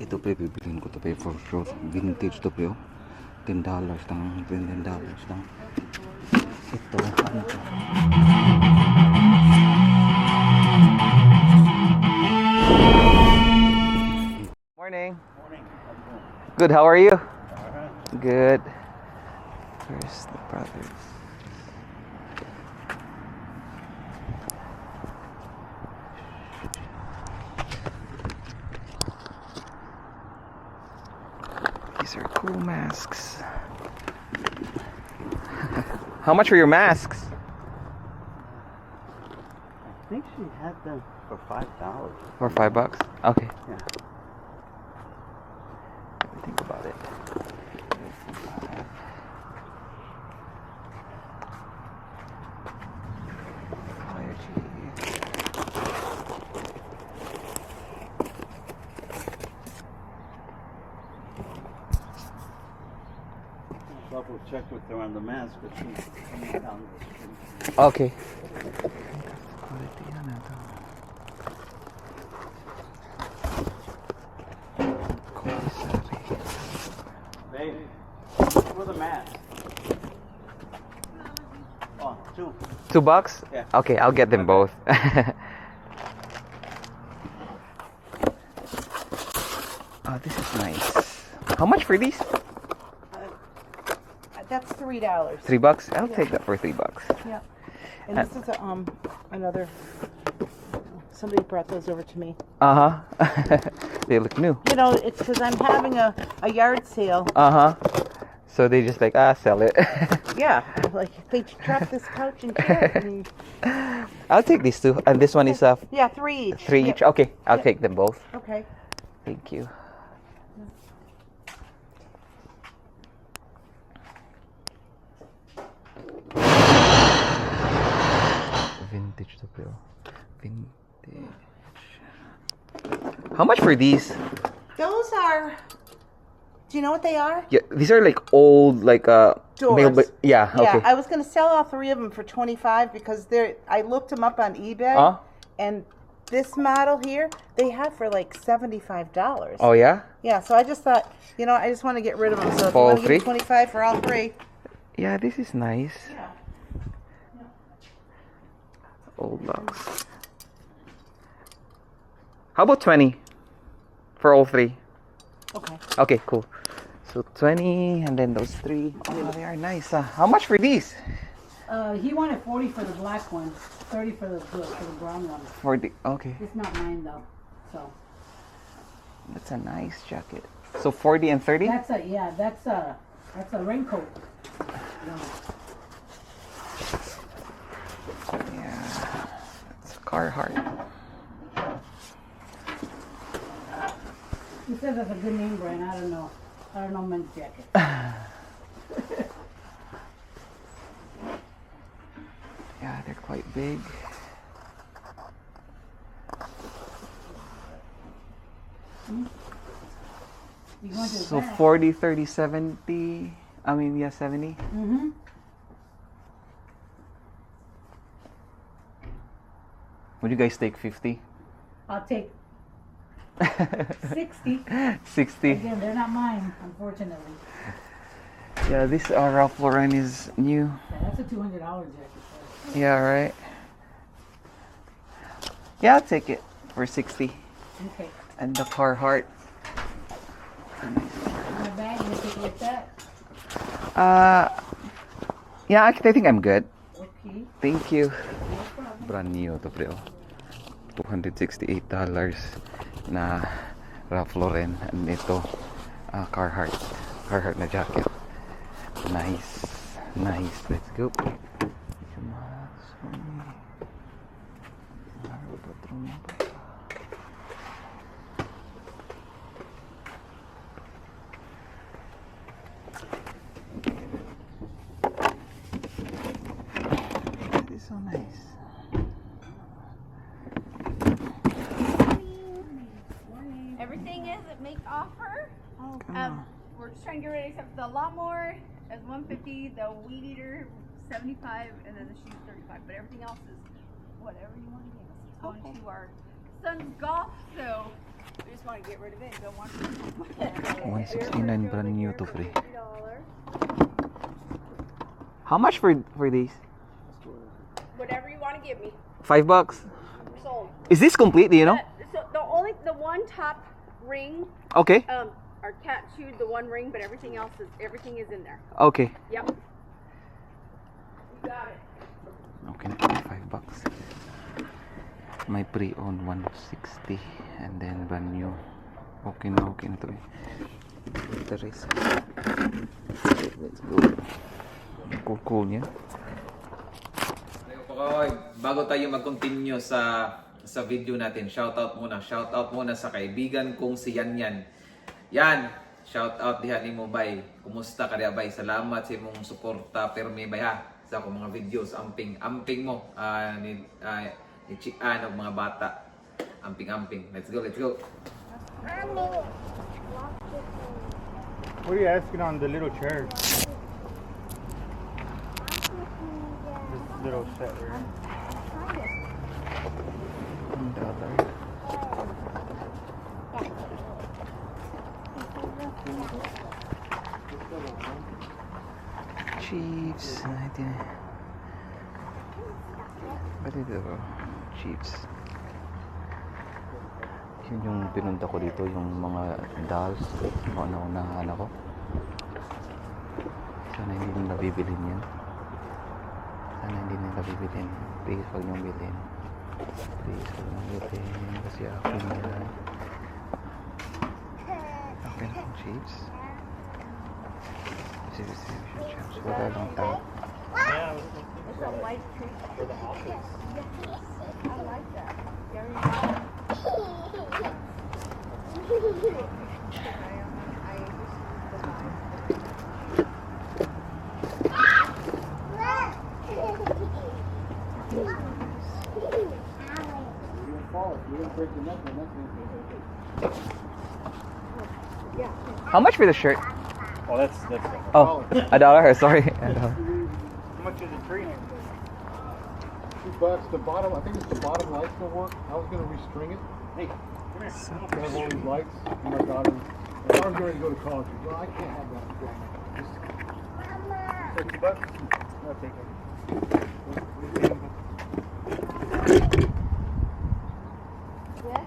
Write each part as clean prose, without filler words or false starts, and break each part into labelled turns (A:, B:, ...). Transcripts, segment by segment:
A: Ito pre, bibiliin ko to pre for sure. Vintage to pre oh. $10 lang. $10 lang. Ito, ano to? Morning.
B: Morning.
A: Good, how are you?
B: Alright.
A: Good. Where's the brothers? These are cool masks. How much for your masks?
B: I think she had them for $5.
A: For $5? Okay.
B: Yeah.
A: Let me think about it.
B: Double check with her on the mask, but she's coming down the street.
A: Okay.
B: Babe, for the mask. Oh, two.
A: $2?
B: Yeah.
A: Okay, I'll get them both. Oh, this is nice. How much for these?
C: That's $3.
A: $3? I'll take that for $3.
C: Yeah. And this is another. Somebody brought those over to me.
A: Uh-huh. They look new.
C: You know, it's because I'm having a yard sale.
A: Uh-huh. So they just like, sell it.
C: Yeah. Like, they dropped this couch and chair. And,
A: I'll take these two. And this one is
C: yeah, 3 each.
A: 3 each. Okay, I'll
C: Yeah.
A: take them both.
C: Okay.
A: Thank you. Vintage to bill. Vintage. How much for these?
C: Those are. Do you know what they are?
A: Yeah, these are like old, like
C: Doors.
A: yeah.
C: Yeah,
A: Okay.
C: I was going to sell all 3 of them for $25 because I looked them up on eBay. And this model here, they have for like $75.
A: Oh yeah.
C: Yeah, so I just thought, you know, I just want to get rid of them. So if
A: For
C: you
A: all
C: want to give me
A: 3?
C: 25 for all 3.
A: Yeah, this is nice.
C: Yeah.
A: Old locks. How about 20 for all 3?
C: Okay.
A: Okay, cool. So 20 and then those 3. Oh, they are nice. How much for these?
D: He wanted 40 for the black one, 30 for the brown one.
A: For the okay.
D: It's not mine though, so.
A: That's a nice jacket. So 40 and 30?
D: That's a raincoat.
A: Yeah. It's a Carhartt.
D: He says that's a good name brand. I don't know. I don't know men's jacket.
A: Yeah, they're quite big.
D: You going to the
A: So
D: back?
A: 40, 30, 70. I mean, yeah, 70.
D: Mm-hmm.
A: Would you guys take 50?
D: I'll take 60.
A: 60.
D: Again, they're not mine, unfortunately.
A: Yeah, this Ralph Lauren is new.
D: Yeah, that's a $200 jacket.
A: Yeah, right. Yeah, I'll take it for 60.
D: Okay.
A: And the Carhartt.
D: My bag, you take it like that?
A: Yeah, I think I'm good.
D: Okay.
A: Thank you.
D: No problem.
A: Brand new to bro. $268 na Ralph Lauren. And ito, Carhartt. Carhartt na jacket. Nice. Nice. Let's go. This is so nice.
E: Everything is at make offer.
A: Oh, come on.
E: We're just trying to get ready except the lawnmower is $150, the weed eater $75, and then the shoes $35. But everything else is whatever you want to give us. It's going to our son's golf, so we just want want to get rid of it and don't want to.
A: 169 brand new to free.
E: $50.
A: How much for these?
E: Whatever you want to give me.
A: $5.
E: Sold.
A: Is this complete? Do you know?
E: So the one top ring,
A: Okay.
E: our cat chewed the one ring, but everything is in there.
A: Okay.
E: Yep. You got it.
A: Okay, $5. My pre-owned 160 and then brand new. Okay na to eh. Interest. Let's go. Cool niya. Bago tayo mag-continue sa video natin, shoutout muna sa kaibigan kong si Yan. Yan, shoutout diha ni mo bay. Kumusta ka diha bay? Salamat sa imong suporta permi bay ha sa akong mga videos, amping mo ni Chian og mga bata. Amping. Let's go.
F: What are you asking on the little chair? This little set right
A: Chiefs. Ba't ito bro? Chiefs. Yun yung pinunta ko dito, yung mga dolls. Nauna-unahan ako. Sana hindi nila bibilin yan. Please, huwag niyong bilhin. Kasi akin yan. Akin ang Chiefs. Distribution shops. Wala lang tao.
E: It's a white tree.
F: for the office.
E: I like that. Very nice.
A: How much for the shirt?
F: Oh, that's
A: Oh, $1. Sorry.
F: how much is the tree?
G: $2. The bottom, I think it's the bottom lights don't work. I was gonna restring it.
F: Hey, come here.
G: I have all these lights. And my daughter's ready to go to college. Well, I can't have that.
F: So $2? I'll take it.
E: Yes, sir.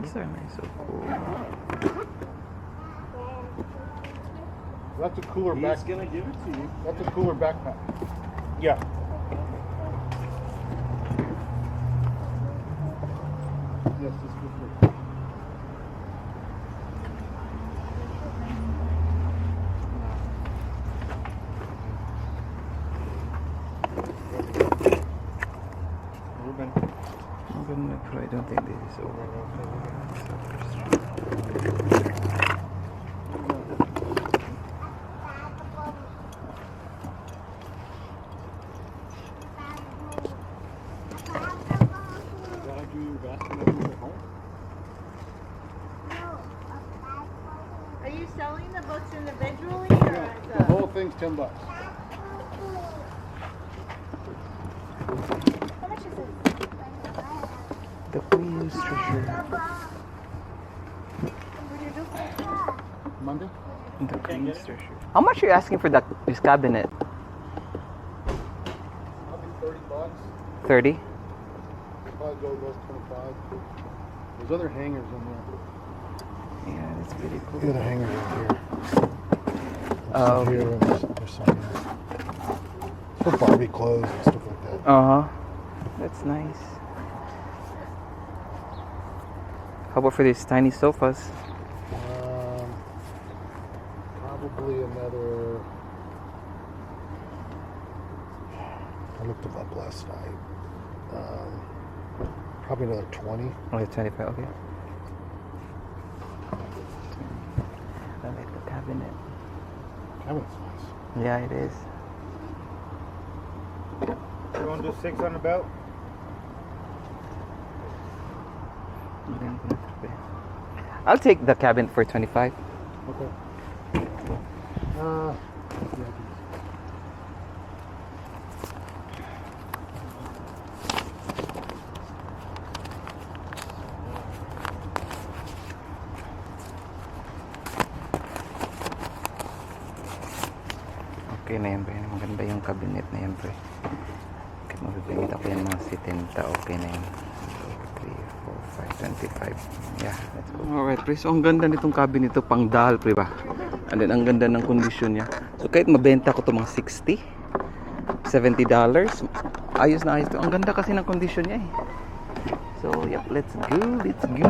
A: These are nice. So cool.
G: That's a cooler
F: He's
G: back.
F: gonna give it to you.
G: That's a cooler backpack.
F: Yeah.
G: Yes, this is good.
F: Ruben.
A: I don't think this is over.
C: Are you selling the books individually or as
G: The
C: a...
G: whole thing's $10.
E: How much is it?
A: The Queen's treasure.
G: Monday?
A: The Queen's treasure. How much are you asking for this cabinet?
G: Probably $30.
A: 30?
G: Probably go less 25. There's other hangers in there.
A: Yeah, that's pretty cool.
G: Look at the hangers right here.
A: Oh,
G: Here, and there's some here. It's for Barbie clothes and stuff like that.
A: uh-huh. That's nice. How about for these tiny sofas?
G: Probably another. I looked them up last night. Probably another 20.
A: Only 25, okay. I like the cabinet.
G: Cabinet's nice.
A: Yeah, it is.
F: You want to do 6 on the belt?
A: I'll take the cabinet for 25.
G: Okay. Yeah,
A: Okay na yan, pre. Maganda yung cabinet na yan, pre. Kahit mabibigit ako yan mga 70, okay na yan. 2, 3, 4, 5, 25. Yeah, let's go. Alright, pre. So, ang ganda nitong cabinet ito, pang dahal, pre ba? And then, ang ganda ng kondisyon niya. So, kahit mabenta ko ito mga 60, $70, ayos na ayos ito. Ang ganda kasi ng kondisyon niya eh. So, yep, let's go. Let's go.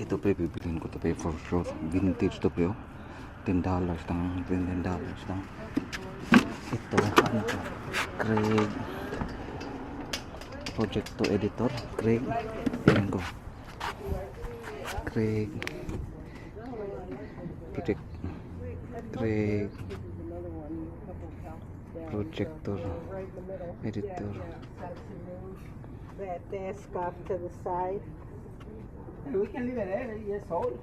A: Ito pre, bibiliin ko ito pre for sure. Vintage to pre, oh. $10 lang. $10 lang. Ito, ano to? Craig. Projector editor. Craig. Tingnan ko. Craig. Craig. Projector editor.
C: That desk off to the side.
D: We can leave it there, it's old.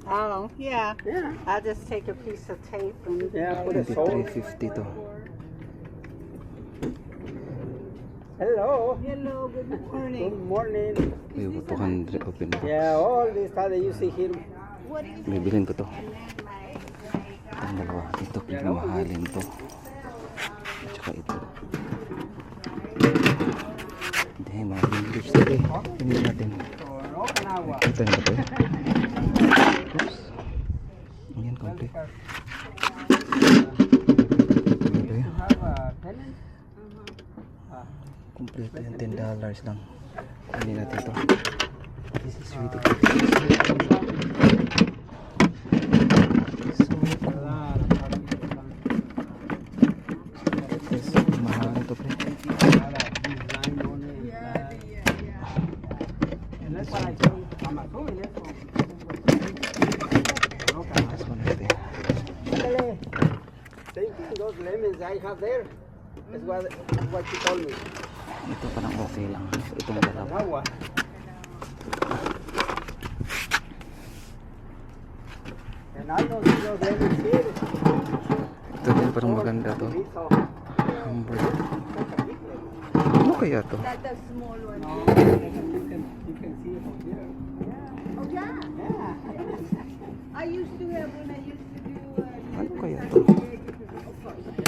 C: Oh, yeah. I'll just take a piece of tape and
D: Yeah, put it sold.
A: 2350 to.
D: Hello.
C: Hello, good morning.
D: Good morning.
A: May 200 open box.
D: Yeah, all this stuff that you see here.
A: Bibilin ko to. Ang dalawa. Ito pinamahalin to. At saka ito. Hindi, mga vintage to eh. Hindi natin. Ito na ba ito eh? Oops. Ayan, complete. Ito eh. Complete yan, $10 lang. Hindi natin ito. This is really good. Mahal ito pre. This one natin.
D: Same thing, those lemons I have there. That's what you told me.
A: Ito parang okay lang. Ito na dalawa.
D: That one. And I don't see those lemons here.
A: Ito din parang maganda to. Humber. Ano kaya to?
E: That's the small one.
D: No, you can see it from here.
E: Oh yeah.
D: Yeah.
E: I used to have when I used to do.
A: Ano kaya to?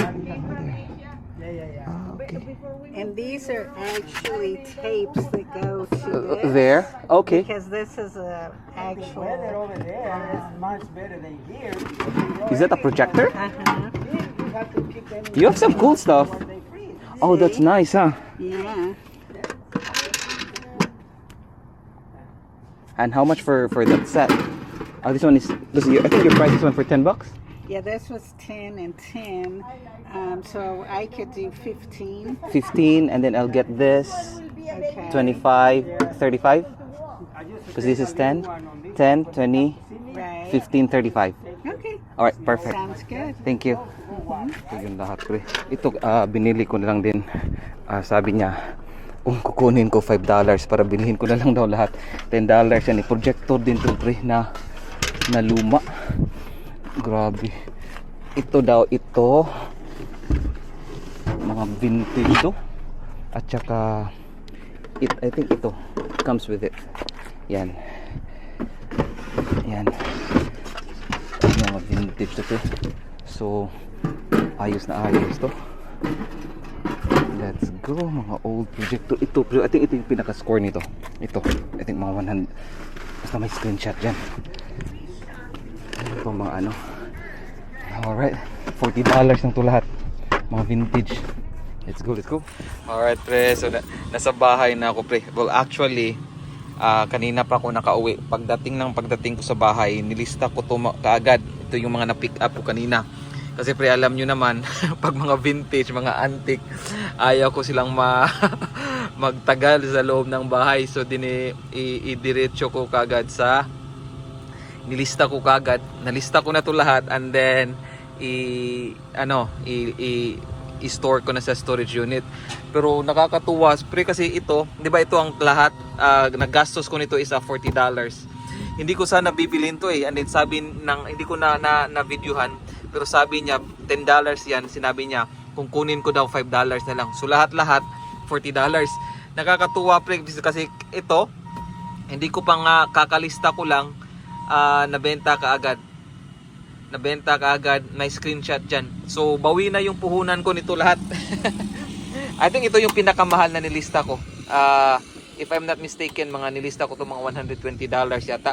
E: Came from Asia.
D: Yeah.
A: Ah, okay.
E: Before we
C: And these are actually tapes that go to this.
A: There? Okay.
C: Because this is a actual.
D: Weather over there is much better than here.
A: Is that a projector?
C: Uh-huh.
D: Here you have to keep them
A: You have some cool stuff.
D: where they freeze.
A: Oh, that's nice, huh?
C: Yeah.
A: And how much for that set? Oh, this one is. I think you priced this one for $10.
C: Yeah, this was 10 and 10. So I could do 15.
A: 15, and then I'll get this
C: Okay.
A: 25, 35.
D: I just
A: Because this is 10, 10, 20,
C: Right.
A: 15, 35.
C: Okay.
A: All right, perfect.
C: Sounds good.
A: Thank you. Ito yung lahat, pre. Ito, binili ko na lang din. Sabi niya, kung kukunin ko $5 para bilhin ko na lang daw lahat. $10 yan. Projector din to, pre, na luma. Grabe. Ito daw, ito. Mga vintage to. At saka, I think ito. Comes with it. Yan. Yan. Mga vintage to, pre. So, ayos na ayos to. Let's go, mga old projector. Ito, I think ito yung pinaka-score nito. Ito, I think mga 100. Basta may screenshot dyan. Ito mga ano. Alright, $40 lang to lahat. Mga vintage. Let's go, let's go. Alright, pre. So, nasa bahay na ako, pre. Well, actually, kanina pa ako nakauwi. Pagdating ko sa bahay, nilista ko to kaagad. Ito yung mga na-pick up ko kanina. Kasi pre, alam nyo naman, pag mga vintage, mga antique, ayaw ko silang magtagal sa loob ng bahay. So, idiretso ko kagad sa nilista ko kagad. Nalista ko na to lahat, and then i-store ko na sa storage unit. Pero nakakatuwa, pre, kasi ito, 'di ba, ito ang lahat naggastos ko nito is $40. Hindi ko sana bibilin to eh. And then sabi hindi ko na videohan, pero sabi niya $10 yan. Sinabi niya kung kunin ko daw $5 na lang. So lahat-lahat $40. Nakakatuwa, pre, kasi ito hindi ko pa nga kakalista ko lang. nabenta ka agad. Nabenta ka agad, may screenshot dyan. So, bawi na yung puhunan ko nito lahat. I think ito yung pinakamahal na nilista ko. If I'm not mistaken, mga nilista ko to mga $120 yata.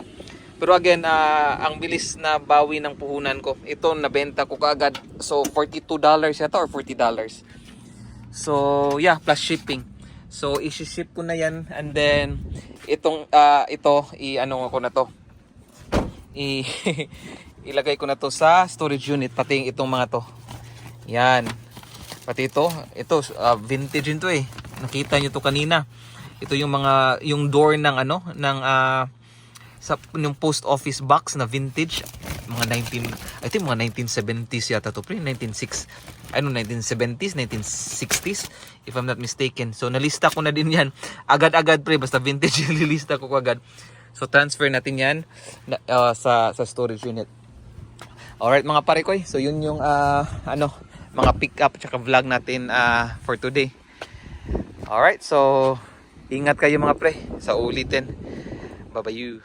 A: Pero again, ang bilis na bawi ng puhunan ko. Ito, nabenta ko kaagad. So, $42 yata or $40. So, yeah, plus shipping. So, i-ship ko na yan. And then, ito, i-ano ko na to. Ilagay ko na to sa storage unit. Pati itong mga to. Yan. Pati ito, vintage din to eh. Nakita nyo to kanina. Ito yung mga, yung door ng sa yung post office box na vintage. I think mga 1970s yata to, pre. 1970s, 1960s, if I'm not mistaken. So, nalista ko na din yan. Agad-agad, pre. Basta vintage yung nilista ko agad. So, transfer natin yan sa storage unit. Alright, mga pare ko. So, yun yung, mga pick-up tsaka vlog natin for today. Alright, so, ingat kayo mga pre. Sa ulitin. Bye-bye you.